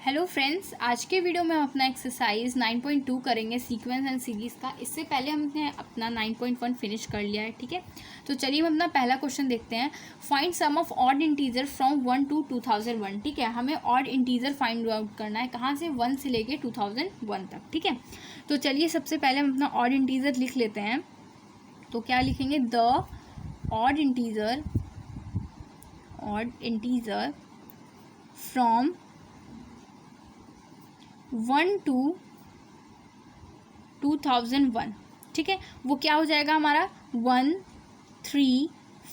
Hello friends, आज के video में हम अपना एक्सरसाइज 9.2 करेंगे सीक्वेंस एंड सीरीज़ का। इससे पहले हमने अपना 9.1 फिनिश कर लिया है। ठीक है, तो चलिए हम अपना पहला क्वेश्चन देखते हैं। Find sum of odd integer from 1 to 2001। ठीक है, हमें ऑड इंटीजर फाइंड आउट करना है, कहाँ से, 1 से लेके 2001 तक। ठीक है, तो चलिए सबसे पहले हम अपना ऑड इंटीजर लिख लेते हैं। तो क्या लिखेंगे, the odd integer from 1 to 2001। ठीक है, वो क्या हो जाएगा हमारा 1, 3,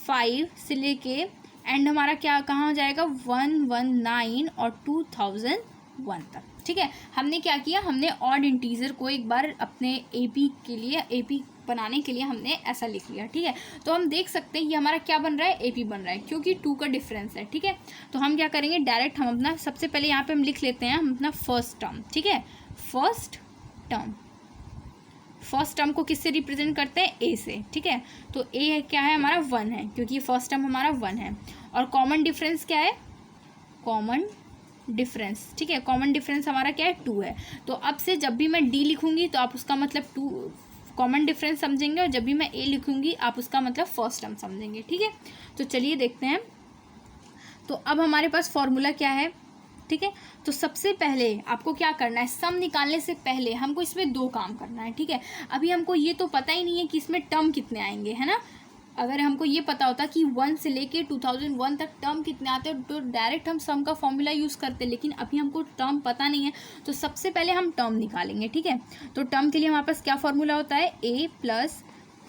5 से लेके एंड हमारा क्या कहाँ हो जाएगा 119 और 2001 तक। ठीक है, हमने क्या किया, हमने ऑड इंटीजर को एक बार अपने एपी बनाने के लिए हमने ऐसा लिख लिया। ठीक है, तो हम देख सकते हैं ये हमारा क्या बन रहा है, एपी बन रहा है, क्योंकि 2 का डिफरेंस है। ठीक है, तो हम क्या करेंगे, डायरेक्ट हम अपना सबसे पहले यहाँ पे हम लिख लेते हैं हम अपना फर्स्ट टर्म। ठीक है, फर्स्ट टर्म को किससे रिप्रेजेंट करते हैं, ए से। ठीक है, तो ए क्या है हमारा 1 है, क्योंकि फर्स्ट टर्म हमारा 1 है। और कॉमन डिफरेंस क्या है, कॉमन डिफरेंस। ठीक है, कॉमन डिफरेंस हमारा क्या है 2 है। तो अब से जब भी मैं डी लिखूंगी तो आप उसका मतलब 2 कॉमन डिफरेंस समझेंगे, और जब भी मैं ए लिखूंगी आप उसका मतलब फर्स्ट टर्म समझेंगे। ठीक है, तो चलिए देखते हैं। तो अब हमारे पास फॉर्मूला क्या है। ठीक है, तो सबसे पहले आपको क्या करना है, सम निकालने से पहले हमको इसमें 2 काम करना है। ठीक है, अभी हमको ये तो पता ही नहीं है कि इसमें टर्म कितने आएंगे, है ना। अगर हमको ये पता होता कि 1 से लेके 2001 तक टर्म कितने आते हैं तो डायरेक्ट हम सम का फॉर्मूला यूज़ करते, लेकिन अभी हमको टर्म पता नहीं है, तो सबसे पहले हम टर्म निकालेंगे। ठीक है, तो टर्म के लिए हमारे पास क्या फॉर्मूला होता है, a +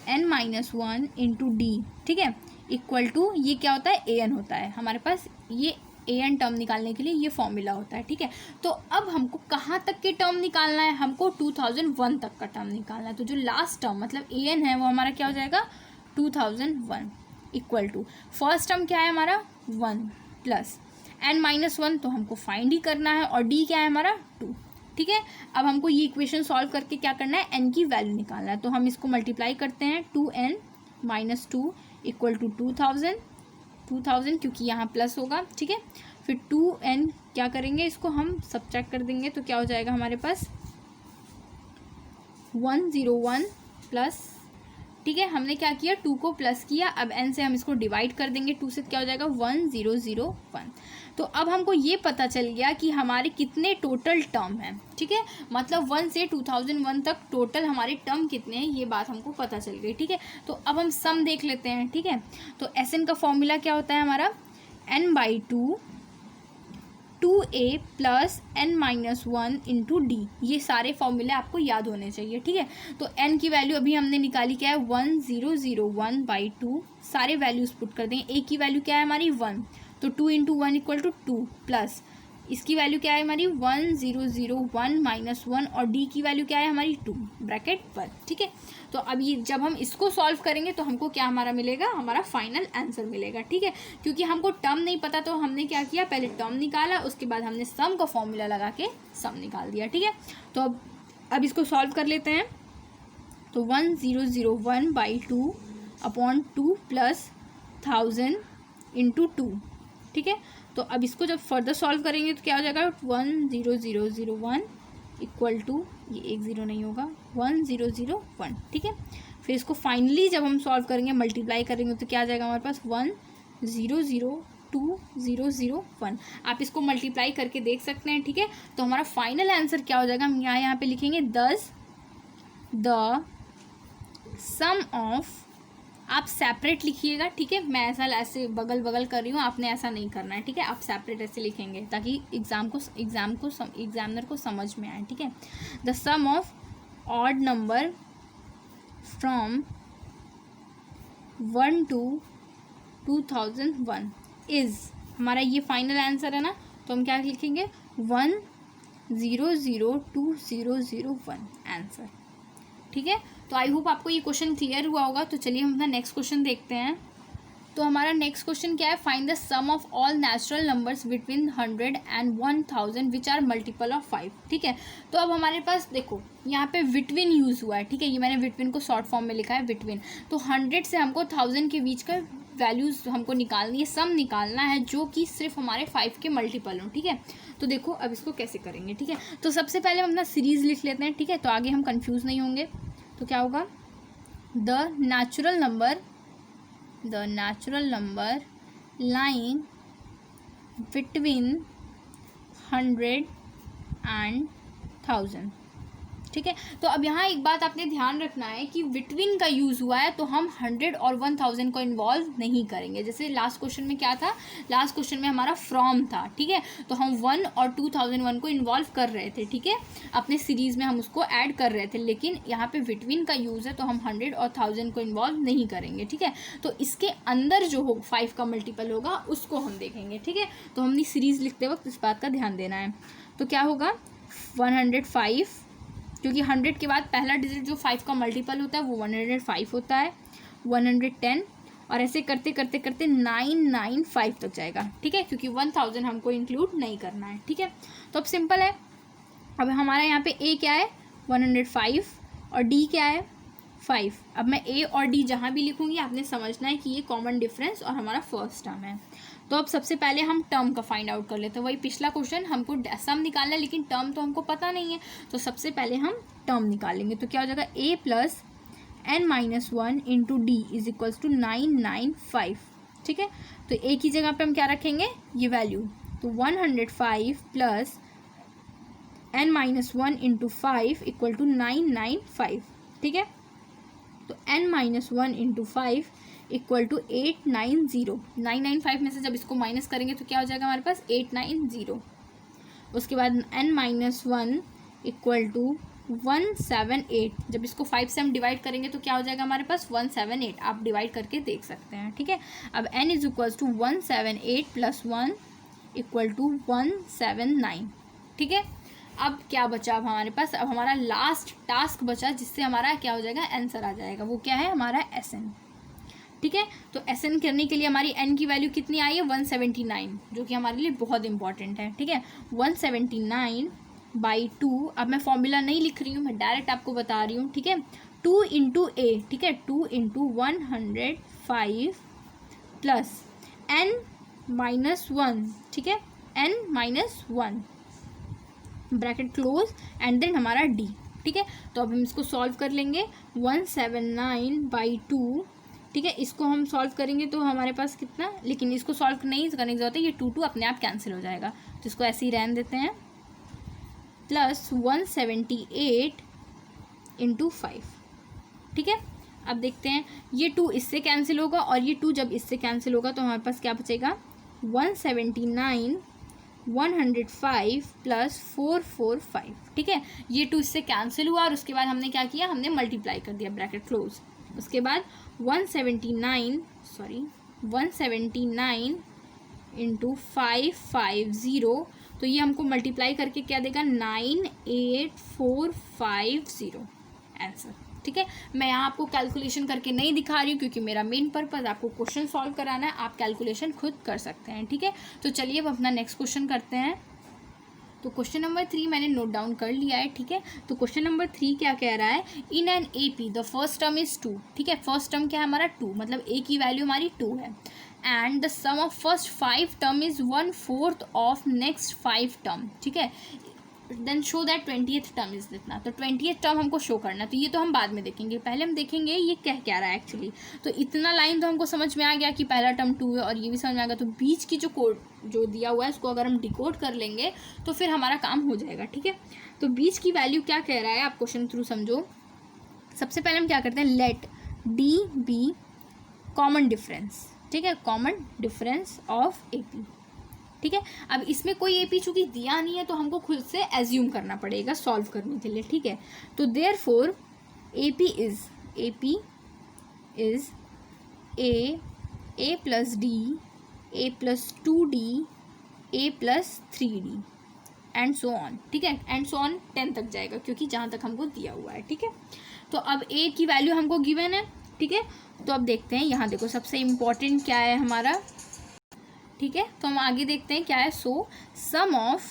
n-1 × d। ठीक है, इक्वल टू ये क्या होता है, an होता है हमारे पास। ये an टर्म निकालने के लिए ये फॉर्मूला होता है। ठीक है, तो अब हमको कहाँ तक के टर्म निकालना है, हमको 2001 तक का टर्म निकालना है। तो जो लास्ट टर्म मतलब an है वो हमारा क्या हो जाएगा 2001 इक्वल टू फर्स्ट टर्म क्या है हमारा 1 + n-1, तो हमको फाइंड ही करना है, और d क्या है हमारा 2। ठीक है, अब हमको ये इक्वेशन सॉल्व करके क्या करना है, n की वैल्यू निकालना है। तो हम इसको मल्टीप्लाई करते हैं, 2n - 2 इक्वल टू 2000 क्योंकि यहाँ प्लस होगा। ठीक है, फिर 2n क्या करेंगे, इसको हम सब्ट्रैक्ट कर देंगे, तो क्या हो जाएगा हमारे पास 101 प्लस। ठीक है, हमने क्या किया, 2 को प्लस किया, अब n से हम इसको डिवाइड कर देंगे, 2 से क्या हो जाएगा 1001। तो अब हमको ये पता चल गया कि हमारे कितने टोटल टर्म हैं। ठीक है, मतलब 1 से 2001 तक टोटल हमारे टर्म कितने हैं, ये बात हमको पता चल गई। ठीक है, तो अब हम सम देख लेते हैं। ठीक है, तो Sn का फॉर्मूला क्या होता है हमारा, n/2 2a + n-1 × d। ये सारे फॉर्मूले आपको याद होने चाहिए। ठीक है, तो n की वैल्यू अभी हमने निकाली क्या है 1001/2। सारे वैल्यूज पुट कर दें। a की वैल्यू क्या है हमारी 1, तो 2 × 1 = 2 प्लस इसकी वैल्यू क्या है हमारी 1001 - 1, और d की वैल्यू क्या है हमारी 2 ब्रैकेट पर। ठीक है, तो अब ये जब हम इसको सॉल्व करेंगे तो हमको क्या हमारा मिलेगा, हमारा फाइनल आंसर मिलेगा। ठीक है, क्योंकि हमको टर्म नहीं पता तो हमने क्या किया, पहले टर्म निकाला, उसके बाद हमने सम का फॉर्मूला लगा के सम निकाल दिया। ठीक है, तो अब इसको सॉल्व कर लेते हैं। तो 1001/2 / 2 + 1000 × 2। ठीक है, तो अब इसको जब फर्दर सॉल्व करेंगे तो क्या हो जाएगा 10001 इक्वल टू, ये 1 0 नहीं होगा, 1001। ठीक है, फिर इसको फाइनली जब हम सॉल्व करेंगे, मल्टीप्लाई करेंगे, तो क्या आ जाएगा हमारे पास 1002,001। आप इसको मल्टीप्लाई करके देख सकते हैं। ठीक है, तो हमारा फाइनल आंसर क्या हो जाएगा, हम यहाँ पे लिखेंगे 10 द सम ऑफ, आप सेपरेट लिखिएगा। ठीक है, मैं ऐसे बगल बगल कर रही हूँ, आपने ऐसा नहीं करना है। ठीक है, आप सेपरेट ऐसे लिखेंगे ताकि एग्जामिनर को समझ में आए। ठीक है, the sum of odd number from 1 to 2001 is, हमारा ये फाइनल आंसर है ना, तो हम क्या लिखेंगे 1002,001 आंसर। ठीक है, तो आई होप आपको ये क्वेश्चन क्लियर हुआ होगा। तो चलिए हम अपना नेक्स्ट क्वेश्चन देखते हैं। तो हमारा नेक्स्ट क्वेश्चन क्या है, find the sum of all natural numbers between 100 and 1000 which are multiple of 5। ठीक है, तो अब हमारे पास देखो यहाँ पे बिटवीन यूज़ हुआ है। ठीक है, ये मैंने बिटवीन को शॉर्ट फॉर्म में लिखा है बिटवीन। तो 100 से हमको 1000 के बीच का वैल्यूज़ हमको निकालनी है, सम निकालना है जो कि सिर्फ हमारे 5 के मल्टीपल हों। ठीक है, तो देखो अब इसको कैसे करेंगे, ठीक है। तो सबसे पहले हम अपना सीरीज़ लिख लेते हैं, ठीक है, तो आगे हम कंफ्यूज नहीं होंगे। तो क्या होगा, the natural number lying between 100 and 1000, ठीक है। तो अब यहाँ एक बात आपने ध्यान रखना है कि बिटवीन का यूज़ हुआ है तो हम 100 और 1000 को इन्वॉल्व नहीं करेंगे। जैसे लास्ट क्वेश्चन में क्या था, लास्ट क्वेश्चन में हमारा फ्रॉम था, ठीक है, तो हम 1 और 2001 को इन्वॉल्व कर रहे थे, ठीक है, अपने सीरीज़ में हम उसको ऐड कर रहे थे। लेकिन यहाँ पे बिटवीन का यूज़ है तो हम 100 और 1000 को इन्वॉल्व नहीं करेंगे, ठीक है। तो इसके अंदर जो हो 5 का मल्टीपल होगा उसको हम देखेंगे, ठीक है। तो हमने सीरीज़ लिखते वक्त इस बात का ध्यान देना है। तो क्या होगा, 105, क्योंकि 100 के बाद पहला डिजिट जो 5 का मल्टीपल होता है वो 105 होता है, 110, और ऐसे करते करते करते 995 तक जाएगा, ठीक है, क्योंकि 1000 हमको इंक्लूड नहीं करना है, ठीक है। तो अब सिंपल है, अब हमारा यहाँ पे ए क्या है 105 और डी क्या है 5। अब मैं ए और डी जहाँ भी लिखूँगी आपने समझना है कि ये कॉमन डिफरेंस और हमारा फर्स्ट टर्म है। तो अब सबसे पहले हम टर्म का फाइंड आउट कर लेते हैं। वही पिछला क्वेश्चन, हमको सम निकालना है लेकिन टर्म तो हमको पता नहीं है, तो सबसे पहले हम टर्म निकालेंगे। तो क्या हो जाएगा, a plus n-1 into d is equals to 995, ठीक है। तो a की जगह पे हम क्या रखेंगे, ये वैल्यू, तो 105 plus n-1 into 5 equal to 995, ठीक है। तो n-1 इंटू 5 इक्वल टू 890, 995 में से जब इसको माइनस करेंगे तो क्या हो जाएगा हमारे पास 890। उसके बाद n-1 इक्वल टू 178, जब इसको 5 से हम डिवाइड करेंगे तो क्या हो जाएगा हमारे पास 178, आप डिवाइड करके देख सकते हैं, ठीक है। अब n is equals to 178 plus 1 equal to 179, ठीक है। अब क्या बचा, अब हमारे पास अब हमारा लास्ट टास्क बचा जिससे हमारा क्या हो जाएगा, आंसर आ जाएगा। वो क्या है, हमारा SN, ठीक है। तो SN करने के लिए हमारी n की वैल्यू कितनी आई है 179, जो कि हमारे लिए बहुत इंपॉर्टेंट है, ठीक है। 179/2, अब मैं फॉर्मूला नहीं लिख रही हूँ, मैं डायरेक्ट आपको बता रही हूँ, ठीक है। 2 इंटू ए, ठीक है, 2 इंटू 105 प्लस n-1, ठीक है, n-1 bracket close and then हमारा डी, ठीक है। तो अब हम इसको सॉल्व कर लेंगे, 179/2, ठीक है, इसको हम सॉल्व करेंगे तो हमारे पास कितना, लेकिन इसको सॉल्व नहीं करने की जरूरत है, ये 2 अपने आप कैंसिल हो जाएगा, तो इसको ऐसे ही रहने देते हैं, प्लस 178 इंटू 5, ठीक है। अब देखते हैं, ये 2 इससे कैंसिल होगा और ये 2 जब इससे कैंसिल होगा तो हमारे पास क्या बचेगा, 179 105 प्लस 445, ठीक है। ये 2 इससे कैंसिल हुआ और उसके बाद हमने क्या किया, हमने मल्टीप्लाई कर दिया, ब्रैकेट क्लोज। उसके बाद 179 इंटू 550, तो ये हमको मल्टीप्लाई करके क्या देगा, 98450 आंसर, ठीक है। मैं यहाँ आपको कैलकुलेशन करके नहीं दिखा रही हूँ क्योंकि मेरा मेन पर्पज़ आपको क्वेश्चन सॉल्व कराना है, आप कैलकुलेशन खुद कर सकते हैं, ठीक है। तो चलिए अब अपना नेक्स्ट क्वेश्चन करते हैं। तो क्वेश्चन नंबर 3 मैंने नोट डाउन कर लिया है, ठीक है। तो क्वेश्चन नंबर 3 क्या कह रहा है, in an AP the first term is 2, ठीक है। फर्स्ट टर्म क्या है हमारा 2, मतलब A की वैल्यू हमारी 2 है, and the sum of first 5 term is 1/4 of next 5 term, ठीक है। Then show that 20th term is इतना, तो 20th टर्म हमको शो करना, तो ये तो हम बाद में देखेंगे, पहले हम देखेंगे ये क्या रहा है एक्चुअली। तो इतना लाइन तो हमको समझ में आ गया कि पहला टर्म 2 है और ये भी समझ में आ गया, तो बीच की जो कोड जो दिया हुआ है उसको अगर हम डिकोड कर लेंगे तो फिर हमारा काम हो जाएगा, ठीक है। तो बीच की वैल्यू क्या कह रहा है आप क्वेश्चन थ्रू समझो। सबसे पहले हम क्या करते हैं, let d be common difference, ठीक है, कॉमन डिफरेंस ऑफ AP, ठीक है। अब इसमें कोई AP चूंकि दिया नहीं है तो हमको खुद से एज्यूम करना पड़ेगा सॉल्व करने के लिए, ठीक है। तो therefore AP is A plus D, A plus 2D, A plus 3D and so on, ठीक है। एंड सो ऑन 10 तक जाएगा क्योंकि जहाँ तक हमको दिया हुआ है, ठीक है। तो अब A की वैल्यू हमको गिवन है, ठीक है। तो अब देखते हैं, यहाँ देखो सबसे इम्पोर्टेंट क्या है हमारा, ठीक है। तो हम आगे देखते हैं क्या है, सो सम ऑफ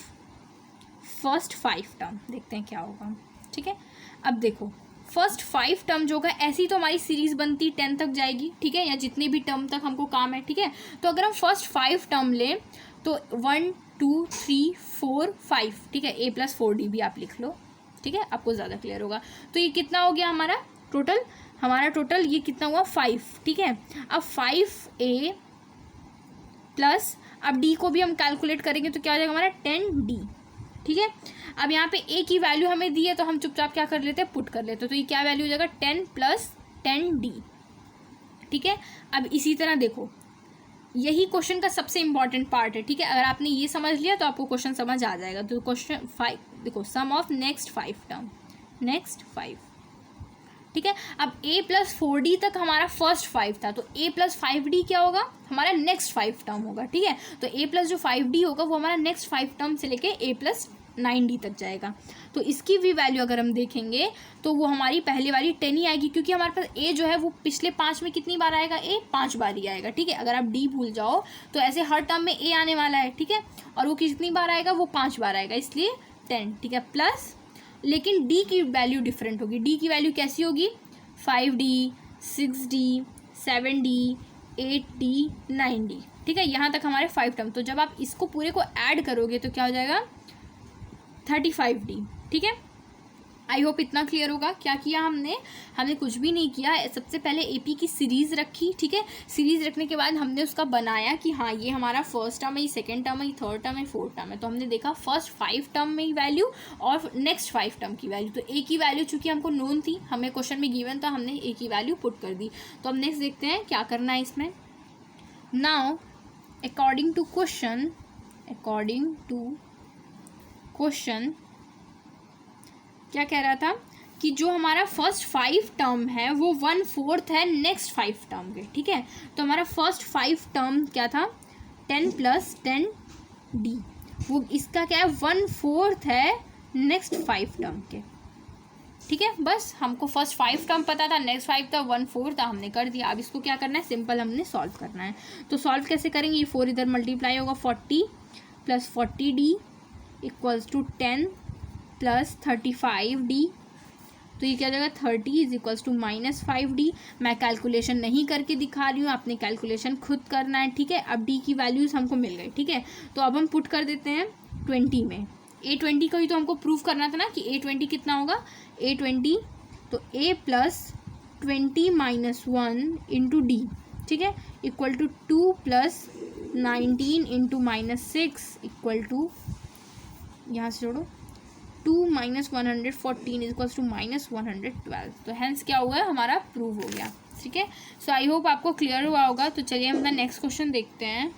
फर्स्ट 5 टर्म, देखते हैं क्या होगा, ठीक है। अब देखो फर्स्ट 5 टर्म जो होगा, ऐसी तो हमारी सीरीज बनती 10 तक जाएगी, ठीक है, या जितने भी टर्म तक हमको काम है, ठीक है। तो अगर हम फर्स्ट 5 टर्म लें तो 1 2 3 4 5, ठीक है, a + 4d भी आप लिख लो, ठीक है, आपको ज़्यादा क्लियर होगा। तो ये कितना हो गया हमारा टोटल ये कितना हुआ 5, ठीक है। अब 5a प्लस, अब d को भी हम कैलकुलेट करेंगे तो क्या हो जाएगा हमारा 10d, ठीक है। अब यहाँ पे a की वैल्यू हमें दी है तो हम चुपचाप क्या कर लेते हैं, पुट कर लेते हैं। तो ये क्या वैल्यू हो जाएगा 10 + 10d, ठीक है। अब इसी तरह देखो, यही क्वेश्चन का सबसे इंपॉर्टेंट पार्ट है, ठीक है। अगर आपने ये समझ लिया तो आपको क्वेश्चन समझ आ जाएगा। तो क्वेश्चन 5 देखो, सम ऑफ नेक्स्ट 5 टर्म, नेक्स्ट 5, ठीक है। अब a + 4d तक हमारा फर्स्ट 5 था, तो a + 5d क्या होगा, हमारा नेक्स्ट 5 टर्म होगा, ठीक है। तो a + जो 5d होगा वो हमारा नेक्स्ट 5 टर्म से लेके a + 9d तक जाएगा। तो इसकी भी वैल्यू अगर हम देखेंगे तो वो हमारी पहले वाली 10 ही आएगी, क्योंकि हमारे पास a जो है वो पिछले 5 में कितनी बार आएगा, a 5 बार ही आएगा, ठीक है। अगर आप d भूल जाओ तो ऐसे हर टर्म में a आने वाला है, ठीक है, और वो कितनी बार आएगा, वो 5 बार आएगा, इसलिए 10, ठीक है। प्लस लेकिन d की वैल्यू डिफरेंट होगी। d की वैल्यू कैसी होगी, 5d 6d 7d 8d 9d, ठीक है। यहाँ तक हमारे 5 टर्म। तो जब आप इसको पूरे को ऐड करोगे तो क्या हो जाएगा 35d, ठीक है। आई होप इतना क्लियर होगा। क्या किया हमने कुछ भी नहीं किया। सबसे पहले एपी की सीरीज़ रखी, ठीक है। सीरीज़ रखने के बाद हमने उसका बनाया कि हाँ ये हमारा फर्स्ट टर्म है, ये सेकंड टर्म है, ये थर्ड टर्म है, फोर्थ टर्म है। तो हमने देखा फर्स्ट 5 टर्म में वैल्यू और नेक्स्ट 5 टर्म की वैल्यू। तो ए की वैल्यू चूँकि हमको नोन थी, हमें क्वेश्चन में गिवन था, हमने ए की वैल्यू पुट कर दी। तो अब नेक्स्ट देखते हैं क्या करना है इसमें। नाउ अकॉर्डिंग टू क्वेश्चन क्या कह रहा था कि जो हमारा फर्स्ट 5 टर्म है वो 1/4 है नेक्स्ट 5 टर्म के, ठीक है। तो हमारा फर्स्ट 5 टर्म क्या था 10 + 10d, वो इसका क्या है 1/4 है नेक्स्ट 5 टर्म के, ठीक है। बस हमको फर्स्ट 5 टर्म पता था, नेक्स्ट 5 था, 1/4 था, हमने कर दिया। अब इसको क्या करना है, सिंपल हमने सॉल्व करना है। तो सॉल्व कैसे करेंगे, ये 4 इधर मल्टीप्लाई होगा, 40 + 40d = 10 + 35d। तो ये क्या हो जाएगा 30 = -5d। मैं कैलकुलेशन नहीं करके दिखा रही हूँ, आपने कैलकुलेशन खुद करना है, ठीक है। अब d की वैल्यूज़ हमको मिल गई, ठीक है। तो अब हम पुट कर देते हैं 20 में। a20 का ही तो हमको प्रूव करना था ना कि a20 कितना होगा, a20 तो a + 20 - 1 × d, ठीक है, = 2 + 19 × -6 यहाँ से जोड़ो 2 - 114 = -112। तो हेंस क्या हुआ, हमारा प्रूव हो गया, ठीक है। सो आई होप आपको क्लियर हुआ होगा। तो चलिए हम अपना नेक्स्ट क्वेश्चन देखते हैं।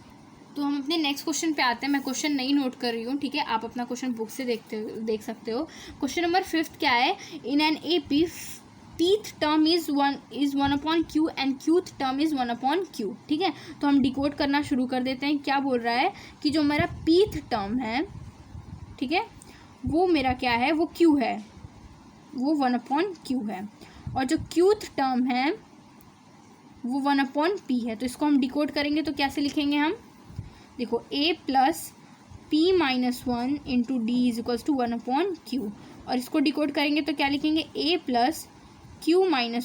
तो हम अपने नेक्स्ट क्वेश्चन पे आते हैं। मैं क्वेश्चन नहीं नोट कर रही हूँ, ठीक है, आप अपना क्वेश्चन बुक से देख सकते हो। क्वेश्चन नंबर 5 क्या है, in an AP pth term is 1/q and qth term is 1/q, ठीक है। तो हम डिकोड करना शुरू कर देते हैं। क्या बोल रहा है कि जो मेरा pth टर्म है, ठीक है, वो मेरा क्या है, वो q है, वो 1/q है, और जो qth टर्म है वो 1/p है। तो इसको हम डिकोड करेंगे तो कैसे लिखेंगे हम, देखो a + p - 1 × d = 1/q, और इसको डिकोड करेंगे तो क्या लिखेंगे, a + q - 1 ×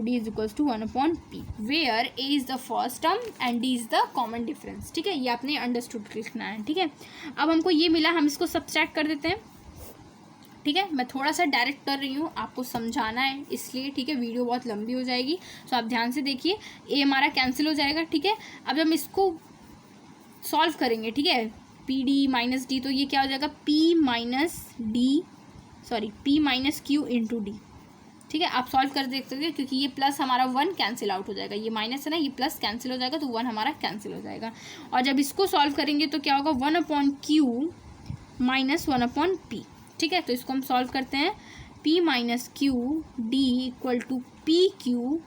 d = 1/p, where a is the first term and d is the common difference, ठीक है। ये आपने अंडरस्टूड लिखना है, ठीक है। अब हमको ये मिला, हम इसको सब्सट्रैक्ट कर देते हैं, ठीक है। मैं थोड़ा सा डायरेक्ट कर रही हूँ, आपको समझाना है इसलिए, ठीक है, वीडियो बहुत लंबी हो जाएगी। तो आप ध्यान से देखिए, a हमारा कैंसिल हो जाएगा, ठीक है। अब हम इसको सॉल्व करेंगे, ठीक है, PD - d, तो ये क्या हो जाएगा p - q × d, ठीक है। आप सॉल्व कर देख सकते हो, क्योंकि ये प्लस हमारा 1 कैंसिल आउट हो जाएगा, ये माइनस है ना, ये प्लस कैंसिल हो जाएगा, तो 1 हमारा कैंसिल हो जाएगा। और जब इसको सॉल्व करेंगे तो क्या होगा 1/q - 1/p, ठीक है। तो इसको हम सॉल्व करते हैं, p - q d = pq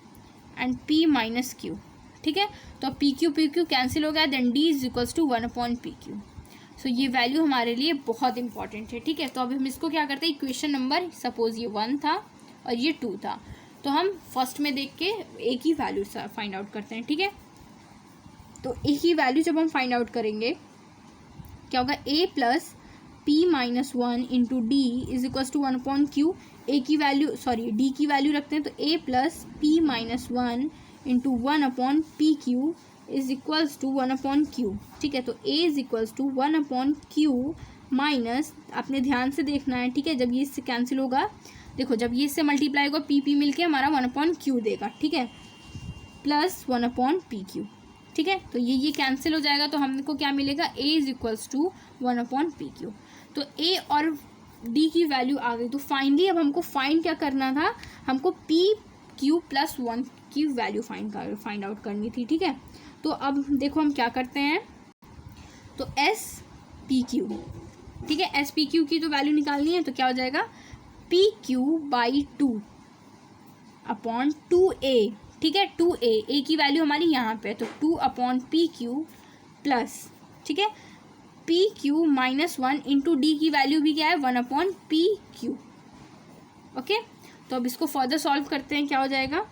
and p - q, ठीक है। तो pq कैंसिल हो गया, देन d = 1/pq। सो ये वैल्यू हमारे लिए बहुत इंपॉर्टेंट है, ठीक है। तो अब हम इसको क्या करते हैं, इक्वेशन नंबर, सपोज ये 1 था और ये 2 था, तो हम फर्स्ट में देख के a की वैल्यू फाइंड आउट करते हैं, ठीक है। तो a की वैल्यू जब हम फाइंड आउट करेंगे क्या होगा, a + p - 1 × d = 1/q। a की वैल्यू d की वैल्यू रखते हैं, तो a + p - 1 × 1/pq is equals to 1/q, ठीक है। तो a is equals to 1/q minus, आपने ध्यान से देखना है, ठीक है। जब ये इससे कैंसिल होगा, देखो जब ये इससे मल्टीप्लाई होगा पी मिलके हमारा 1/q देगा, ठीक है, प्लस 1/pq, ठीक है। तो ये कैंसिल हो जाएगा, तो हमको क्या मिलेगा, a is equals to 1/pq। तो a और d की वैल्यू आ गई। तो फाइनली अब हमको फाइंड क्या करना था, हमको pq प्लस 1 की वैल्यू फाइंड आउट करनी थी, ठीक है। तो अब देखो हम क्या करते हैं, तो SPQ, ठीक है, SPQ की तो वैल्यू निकालनी है, तो क्या हो जाएगा PQ/2 अपॉन 2a, ठीक है, 2a, a की वैल्यू हमारी यहाँ पे, तो 2/PQ प्लस, ठीक है, PQ माइनस 1 इंटू डी की वैल्यू भी क्या है 1/PQ, ओके। तो अब इसको फर्दर सॉल्व करते हैं, क्या हो जाएगा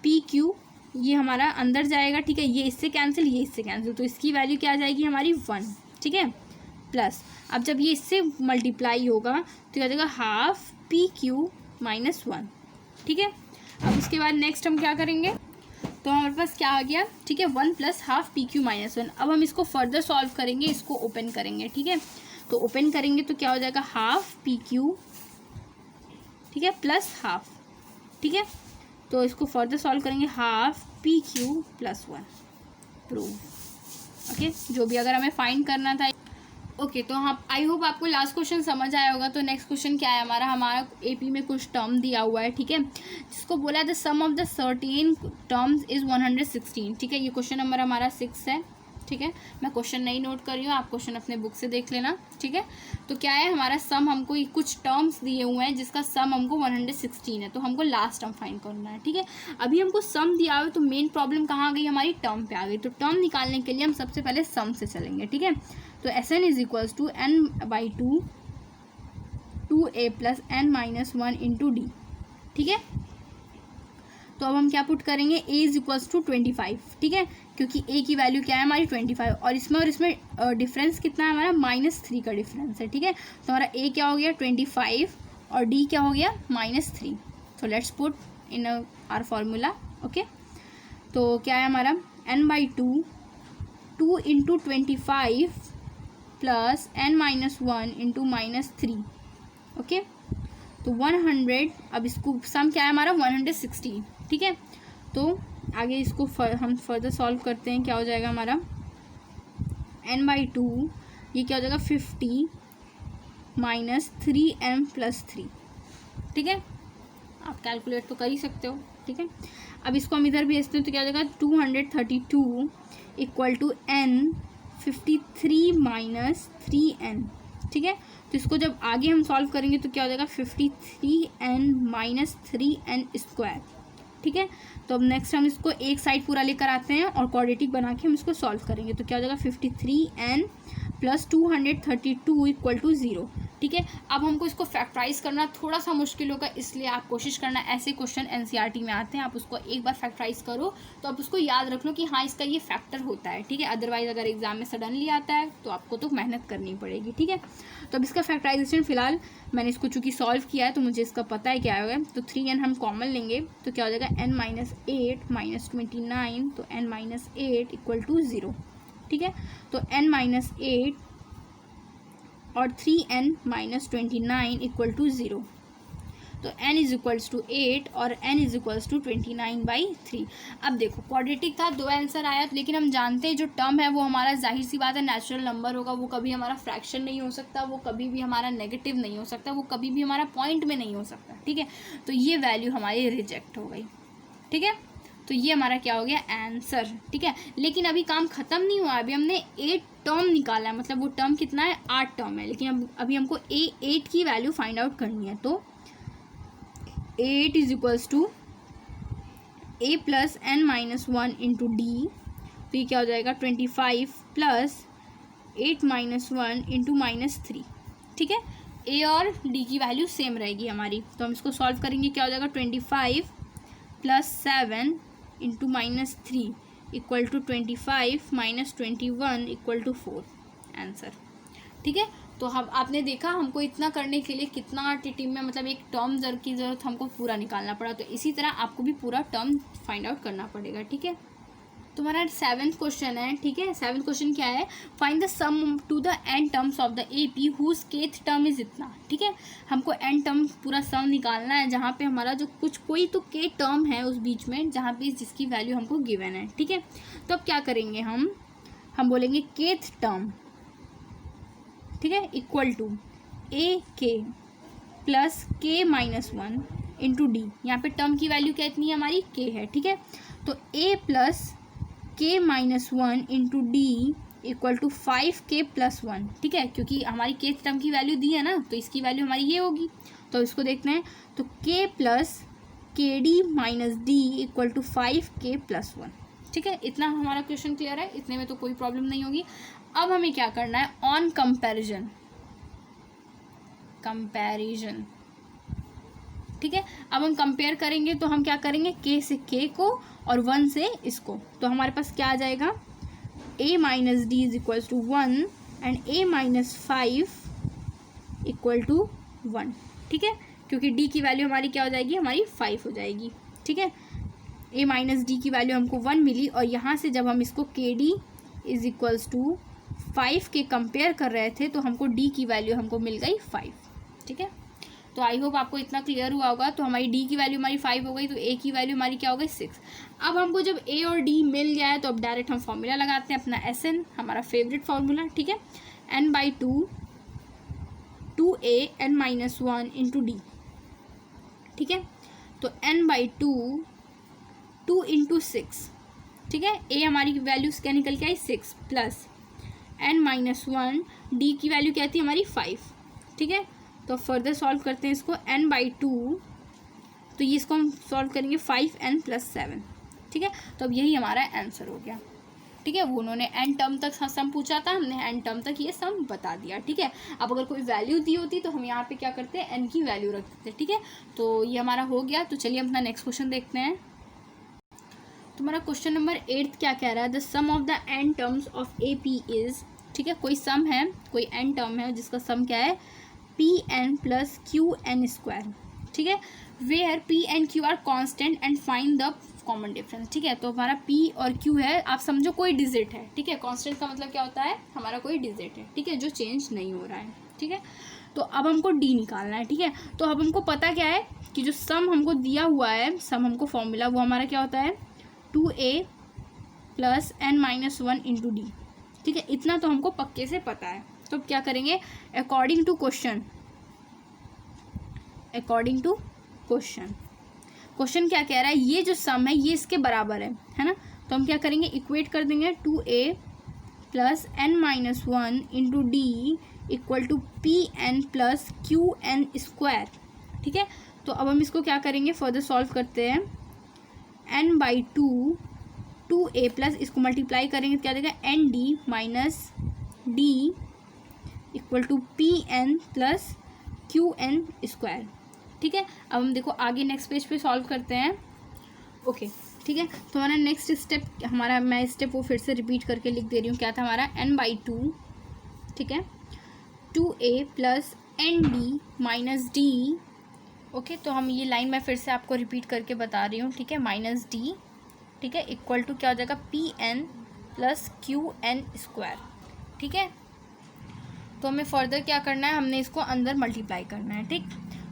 PQ, ये हमारा अंदर जाएगा, ठीक है, ये इससे कैंसिल, ये इससे कैंसिल, तो इसकी वैल्यू क्या आ जाएगी हमारी 1, ठीक है, प्लस अब जब ये इससे मल्टीप्लाई होगा तो क्या हो जाएगा हाफ PQ माइनस 1, ठीक है। अब उसके बाद नेक्स्ट हम क्या करेंगे, तो हमारे पास क्या आ गया, ठीक है, 1 प्लस हाफ PQ माइनस 1। अब हम इसको फर्दर सॉल्व करेंगे, इसको ओपन करेंगे, ठीक है। तो ओपन करेंगे तो क्या हो जाएगा हाफ PQ, ठीक है, प्लस हाफ, ठीक है। तो इसको फर्दर सॉल्व करेंगे, half PQ plus 1 prove, okay. जो भी अगर हमें फाइंड करना था, ओके। तो हाँ, आई होप आपको लास्ट क्वेश्चन समझ आया होगा। तो नेक्स्ट क्वेश्चन क्या है हमारा एपी में कुछ टर्म दिया हुआ है, ठीक है, जिसको बोला है the sum of the certain terms is 116, ठीक है। ये क्वेश्चन नंबर हमारा 6 है, ठीक है। मैं क्वेश्चन नहीं नोट कर रही हूँ, आप क्वेश्चन अपने बुक से देख लेना, ठीक है। तो क्या है हमारा सम, हमको कुछ टर्म्स दिए हुए हैं जिसका सम हमको 116 है, तो हमको लास्ट टर्म फाइंड करना है, ठीक है। अभी हमको सम दिया हुआ है, तो मेन प्रॉब्लम कहाँ आ गई हमारी, टर्म पे आ गई। तो टर्म निकालने के लिए हम सबसे पहले सम से चलेंगे, ठीक है। तो Sn is equals to n/2 2a plus n minus 1 into d, ठीक है। तो अब हम क्या पुट करेंगे, a इज इक्वल्स टू 25, ठीक है, क्योंकि a की वैल्यू क्या है हमारी 25, और इसमें डिफरेंस कितना है हमारा -3 का डिफरेंस है, ठीक है। तो हमारा a क्या हो गया 25 और d क्या हो गया -3। So let's put in our formula, okay. तो क्या है हमारा n/2 2 into 25 plus n minus 1 into -3, okay. तो 100, अब इसको सम क्या है हमारा 116, ठीक है। तो आगे इसको हम फर्दर सॉल्व करते हैं, क्या हो जाएगा हमारा n/2, ये क्या हो जाएगा 50 माइनस 3m प्लस 3, ठीक है। आप कैलकुलेट तो कर ही सकते हो, ठीक है। अब इसको हम इधर भेजते हैं, तो क्या हो जाएगा 232 equal to n 53 minus 3n, ठीक है। तो इसको जब आगे हम सॉल्व करेंगे तो क्या हो जाएगा 53n माइनस 3n स्क्वायर, ठीक है। तो अब नेक्स्ट हम इसको एक साइड पूरा लेकर आते हैं और क्वाड्रेटिक बना के हम इसको सॉल्व करेंगे। तो क्या हो जाएगा 53n प्लस 232 इक्वल टू 0, ठीक है। अब हमको इसको फैक्टराइज करना थोड़ा सा मुश्किल होगा, इसलिए आप कोशिश करना, ऐसे क्वेश्चन एनसीईआरटी में आते हैं, आप उसको एक बार फैक्टराइज करो तो आप उसको याद रख लो कि हाँ इसका ये फैक्टर होता है, ठीक है। अदरवाइज अगर एग्जाम में सडनली आता है तो आपको तो मेहनत करनी पड़ेगी, ठीक है। तो अब इसका फैक्टराइजेशन फिलहाल मैंने इसको चूँकि सॉल्व किया है तो मुझे इसका पता है क्या होगा। तो 3n हम कॉमन लेंगे, तो क्या हो जाएगा n माइनस 8 माइनस 29, तो n माइनस 8 इक्वल टू 0, ठीक है। तो n माइनस 8 और 3n माइनस 29 इक्वल टू 0, तो n इज इक्वल्स टू 8 और n इज इक्वल्स टू 29/3। अब देखो क्वाड्रेटिक था, 2 आंसर आया, लेकिन हम जानते हैं जो टर्म है वो हमारा जाहिर सी बात है नेचुरल नंबर होगा, वो कभी हमारा फ्रैक्शन नहीं हो सकता, वो कभी भी हमारा नेगेटिव नहीं हो सकता, वो कभी भी हमारा पॉइंट में नहीं हो सकता, ठीक है। तो ये वैल्यू हमारी रिजेक्ट हो गई, ठीक है। तो ये हमारा क्या हो गया आंसर, ठीक है। लेकिन अभी काम खत्म नहीं हुआ, अभी हमने 8 टर्म निकाला है, मतलब वो टर्म कितना है 8 टर्म है, लेकिन अभी हमको 8 की वैल्यू फाइंड आउट करनी है। तो 8 is equals to a plus n minus 1 into d, तो ये क्या हो जाएगा 25 प्लस 8 माइनस 1 इंटू -3, ठीक है। a और d की वैल्यू सेम रहेगी हमारी, तो हम इसको सॉल्व करेंगे, क्या हो जाएगा 25 plus 7 into -3 equal to 25 minus 21 equal to 4 answer, ठीक है। तो हम आपने देखा हमको इतना करने के लिए कितना टीटी में मतलब एक टर्म की ज़रूरत हमको पूरा निकालना पड़ा, तो इसी तरह आपको भी पूरा टर्म फाइंड आउट करना पड़ेगा, ठीक है। तुम्हारा 7th क्वेश्चन है, ठीक है। 7th क्वेश्चन क्या है, find the sum to the n terms of the A P whose kth term is इतना, ठीक है। हमको एन टर्म पूरा सम निकालना है जहाँ पे हमारा जो कोई तो के टर्म है उस बीच में, जहाँ पे जिसकी वैल्यू हमको गिवन है, ठीक है। तो अब क्या करेंगे हम बोलेंगे केथ टर्म, ठीक है, इक्वल टू ए के plus k minus 1 into D. यहाँ पे टर्म की वैल्यू क्या इतनी है हमारी, के है, ठीक है। तो a plus k minus 1 into d equal to 5k plus 1, ठीक है, क्योंकि हमारी के टर्म की वैल्यू दी है ना, तो इसकी वैल्यू हमारी ये होगी। तो इसको देखते हैं, तो k plus k d minus d equal to 5k plus 1, ठीक है। इतना हमारा क्वेश्चन क्लियर है, इतने में तो कोई प्रॉब्लम नहीं होगी। अब हमें क्या करना है, ऑन कंपैरिजन, ठीक है। अब हम कंपेयर करेंगे तो हम क्या करेंगे, k से k को और 1 से इसको, तो हमारे पास क्या आ जाएगा, a minus d is equals to 1 and a minus 5 equal to 1, ठीक है, क्योंकि d की वैल्यू हमारी क्या हो जाएगी, हमारी 5 हो जाएगी, ठीक है। a माइनस डी की वैल्यू हमको 1 मिली, और यहाँ से जब हम इसको के डी इज इक्वल्स टू 5 के कंपेयर कर रहे थे तो हमको d की वैल्यू हमको मिल गई 5, ठीक है। तो आई होप आपको इतना क्लियर हुआ होगा। तो हमारी डी की वैल्यू हमारी 5 हो गई, तो ए की वैल्यू हमारी क्या हो गई, 6। अब हमको जब ए और डी मिल जाए तो अब डायरेक्ट हम फॉर्मूला लगाते हैं अपना SN, हमारा फेवरेट फार्मूला, ठीक है। n/2 2a n minus 1 into d, ठीक है। तो n/2 2 इंटू 6, ठीक है। ए हमारी वैल्यू क्या निकल के आई, 6 प्लस n माइनस 1, डी की वैल्यू क्या थी हमारी 5, ठीक है। तो फर्दर सॉल्व करते हैं इसको, n/2, तो ये इसको हम सॉल्व करेंगे 5n प्लस 7, ठीक है। तो अब यही हमारा आंसर हो गया, ठीक है। वो उन्होंने n टर्म तक सम पूछा था, हमने n टर्म तक ये सम बता दिया, ठीक है। अब अगर कोई वैल्यू दी होती तो हम यहाँ पे क्या करते हैं, n की वैल्यू रख देते, ठीक है। तो ये हमारा हो गया। तो चलिए अपना नेक्स्ट क्वेश्चन देखते हैं। तुम्हारा क्वेश्चन नंबर 8 क्या कह रहा है, the sum of the n terms of A P is, ठीक है। कोई सम है, कोई n टर्म है जिसका सम क्या है, pn प्लस qn स्क्वायर, ठीक है। Where p and q are constant and find the common difference, ठीक है। तो हमारा p और q है, आप समझो कोई डिजिट है, ठीक है। कॉन्स्टेंट का मतलब क्या होता है, हमारा कोई डिजिट है, ठीक है, जो चेंज नहीं हो रहा है, ठीक है। तो अब हमको d निकालना है, ठीक है। तो अब हमको पता क्या है कि जो सम हमको दिया हुआ है, सम हमको फॉर्मूला वो हमारा क्या होता है, 2a plus n minus 1 into d, ठीक है। इतना तो हमको पक्के से पता है। तो अब क्या करेंगे, अकॉर्डिंग टू क्वेश्चन क्वेश्चन क्या कह रहा है, ये जो सम है ये इसके बराबर है ना। तो हम क्या करेंगे, इक्वेट कर देंगे 2a plus n minus 1 into d equal to pn plus qn square, ठीक है। तो अब हम इसको क्या करेंगे, फर्दर सॉल्व करते हैं, n/2 2a प्लस इसको मल्टीप्लाई करेंगे तो क्या देगा, nd minus d equal to pn plus qn square, ठीक है। अब हम देखो आगे नेक्स्ट पेज पे सॉल्व करते हैं, ओके, ठीक है। तो हमारा नेक्स्ट स्टेप, हमारा मैं स्टेप वो फिर से रिपीट करके लिख दे रही हूँ, क्या था हमारा, n/2, ठीक है, 2a plus nd minus D, okay. तो हम ये लाइन मैं फिर से आपको रिपीट करके बता रही हूँ, ठीक है, माइनस डी, ठीक है, इक्वल टू क्या हो जाएगा, pn प्लस qn स्क्वायर, ठीक है। तो हमें फर्दर क्या करना है, हमने इसको अंदर मल्टीप्लाई करना है, ठीक।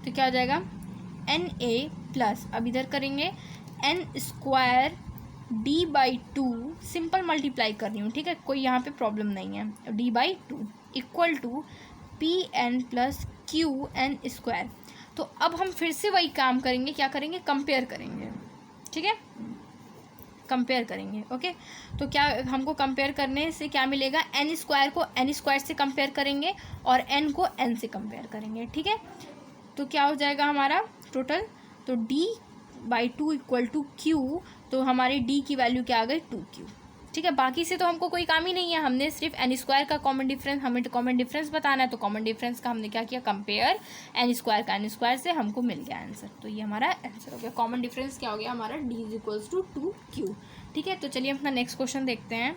तो क्या हो जाएगा, na प्लस, अब इधर करेंगे n square d/2, simple multiply कर रही हूँ, ठीक है, कोई यहाँ पे प्रॉब्लम नहीं है, d/2 equal to pn plus qn square. तो अब हम फिर से वही काम करेंगे, क्या करेंगे, कंपेयर करेंगे, ठीक है, कंपेयर करेंगे, ओके। तो क्या हमको कंपेयर करने से क्या मिलेगा, n स्क्वायर को n स्क्वायर से कंपेयर करेंगे और n को n से कंपेयर करेंगे, ठीक है। तो क्या हो जाएगा हमारा टोटल, तो d/2 इक्वल टू q, तो हमारी d की वैल्यू क्या आ गई, 2q, ठीक है। बाकी से तो हमको कोई काम ही नहीं है, हमने सिर्फ n स्क्वायर का कॉमन डिफरेंस, हमें कॉमन डिफरेंस बताना है, तो कॉमन डिफरेंस का हमने क्या किया, कंपेयर n स्क्वायर का n स्क्वायर से, हमको मिल गया आंसर। तो ये हमारा आंसर हो गया, कॉमन डिफरेंस क्या हो गया हमारा, d is equals to 2q, ठीक है। तो चलिए अपना नेक्स्ट क्वेश्चन देखते हैं।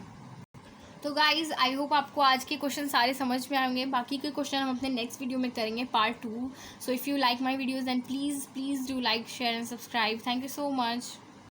तो गाइज आई होप आपको आज के क्वेश्चन सारे समझ में आएंगे, बाकी के क्वेश्चन हम अपने नेक्स्ट वीडियो में करेंगे, part 2। So if you like my videos and please do like, share and subscribe. Thank you so much.